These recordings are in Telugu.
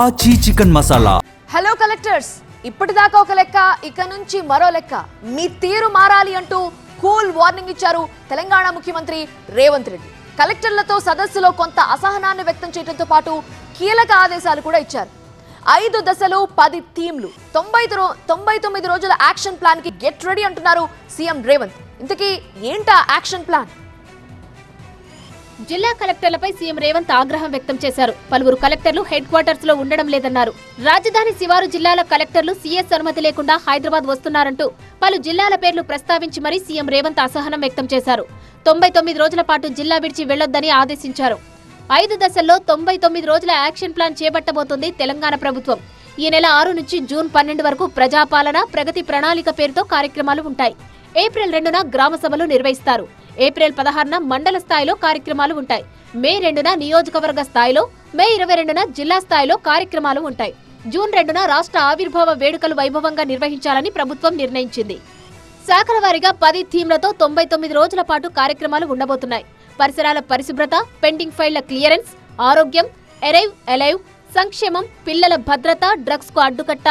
ఆచి చికెన్ మసాలా. హలో కలెక్టర్స్, ఇప్పటిదాకా ఒక లెక్క, ఇక నుంచి మరో లెక్క. మీ తీరు మారాలి అంటూ కూల్ వార్నింగ్ ఇచ్చారు తెలంగాణ ముఖ్యమంత్రి రేవంత్ రెడ్డి. కలెక్టర్లతో సదస్సులో కొంత అసహనాన్ని వ్యక్తం చేయడంతో పాటు కీలక ఆదేశాలు కూడా ఇచ్చారు. 5 దశలు 10 థీమ్లు 99 రోజుల యాక్షన్ ప్లాన్ కి గెట్ రెడీ అంటున్నారు సీఎం రేవంత్. ఇంతకీ ఏంటా యాక్షన్ ప్లాన్? జిల్లా కలెక్టర్లపై సీఎం రేవంత్ ఆగ్రహం వ్యక్తం చేశారు. పలువురు కలెక్టర్లు హెడ్ క్వార్టర్స్ లో ఉండడం లేదన్నారు. రాజధాని శివారు జిల్లాల కలెక్టర్లు సీఎస్ అనుమతి లేకుండా హైదరాబాద్ వస్తున్నారంటూ పలు జిల్లాల పేర్లు ప్రస్తావించి మరీ సీఎం రేవంత్ అసహనం వ్యక్తం చేశారు. 99 రోజుల పాటు జిల్లా విడిచి వెళ్లొద్దని ఆదేశించారు. 5 దశల్లో 99 రోజుల యాక్షన్ ప్లాన్ చేపట్టబోతోంది తెలంగాణ ప్రభుత్వం. ఈ నెల 6 నుంచి జూన్ 12 వరకు ప్రజాపాలన ప్రగతి ప్రణాళిక పేరుతో కార్యక్రమాలు ఉంటాయి. ఏప్రిల్ 2న గ్రామ సభలు నిర్వహిస్తారు. ఏప్రిల్ 16న మండల స్థాయిలో కార్యక్రమాలు ఉంటాయి. మే 2న నియోజకవర్గ స్థాయిలో, మే 22న జిల్లా స్థాయిలో కార్యక్రమాలు ఉంటాయి. జూన్ 2న రాష్ట్ర ఆవిర్భావ వేడుకలు వైభవంగా నిర్వహించాలని ప్రభుత్వం నిర్ణయించింది. శాఖల వారీగా 10 థీమ్లతో 99 రోజుల పాటు కార్యక్రమాలు ఉండబోతున్నాయి. పరిసరాల పరిశుభ్రత, పెండింగ్ ఫైళ్ల క్లియరెన్స్, ఆరోగ్యం, ఎరైవ్ ఎలైవ్, సంక్షేమం, పిల్లల భద్రత, డ్రగ్స్ కు అడ్డుకట్ట,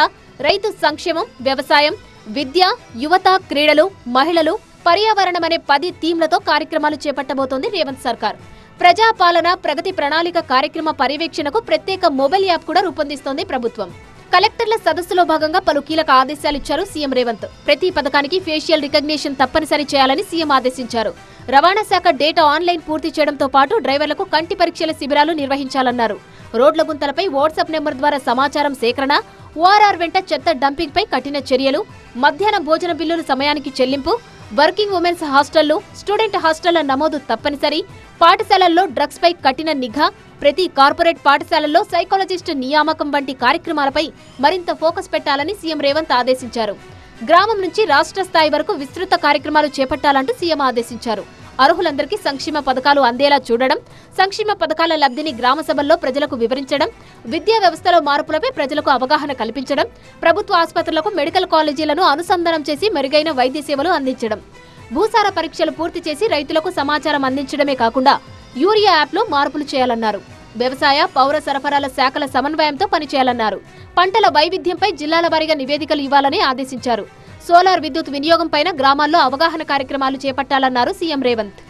రైతు సంక్షేమం, వ్యవసాయం, విద్య, యువత, క్రీడలు, మహిళలు, పర్యావరణం అనే 10 థీమ్లతో కార్యక్రమాలు చేపట్టబోతోంది రేవంత్ సర్కార్. ప్రజాపాలన ప్రగతి ప్రణాళిక కార్యక్రమ పర్యవేక్షణకు ప్రత్యేక మొబైల్ యాప్ కూడా రూపొందిస్తోంది ప్రభుత్వం. కలెక్టర్ల సదస్సులో భాగంగా పలు కీలక ఆదేశాలిచ్చారు సీఎం రేవంత్. ప్రతి పథకానికి ఫేషియల్ రికగ్నిషన్ తప్పనిసరి చేయాలని సీఎం ఆదేశించారు. రవాణా శాఖ డేటా ఆన్లైన్ పూర్తి చేయడంతో పాటు డ్రైవర్లకు కంటి పరీక్షల శిబిరాలు నిర్వహించాలన్నారు. రోడ్ల గుంతలపై వాట్సాప్ నెంబర్ ద్వారా సమాచారం సేకరణ, ఓఆర్ఆర్ వెంట చెత్త డంపింగ్ పై కఠిన చర్యలు, మధ్యాహ్న భోజన బిల్లుల సమయానికి చెల్లింపు, వర్కింగ్ ఉమెన్స్ హాస్టళ్లు, స్టూడెంట్ హాస్టళ్ల నమోదు తప్పనిసరి, పాఠశాలల్లో డ్రగ్స్ పై కఠిన నిఘా, ప్రతి కార్పొరేట్ పాఠశాలల్లో సైకాలజిస్ట్ నియామకం వంటి కార్యక్రమాలపై మరింత ఫోకస్ పెట్టాలని సీఎం రేవంత్ ఆదేశించారు. గ్రామం నుంచి రాష్ట్ర స్థాయి వరకు విస్తృత కార్యక్రమాలు చేపట్టాలంటూ సీఎం ఆదేశించారు. అర్హులందరికీ సంక్షేమ పథకాలు అందేలా చూడడం, సంక్షేమ పథకాల లబ్ధిని గ్రామ సభల్లో ప్రజలకు వివరించడం, విద్యా వ్యవస్థలో మార్పులపై ప్రజలకు అవగాహన కల్పించడం, ప్రభుత్వ ఆసుపత్రులకు మెడికల్ కాలేజీలను అనుసంధానం చేసి మెరుగైన వైద్య సేవలు అందించడం, భూసార పరీక్షలు పూర్తి చేసి రైతులకు సమాచారం అందించడమే కాకుండా యూరియా యాప్లో మార్పులు చేయాలన్నారు. వ్యవసాయ, పౌర సరఫరాల శాఖల సమన్వయంతో పనిచేయాలన్నారు. పంటల వైవిధ్యంపై జిల్లాల వారీగా నివేదికలు ఇవ్వాలని ఆదేశించారు. సోలార్ విద్యుత్ వినియోగం పైన గ్రామాల్లో అవగాహన కార్యక్రమాలు చేపట్టాలన్నారు సీఎం రేవంత్.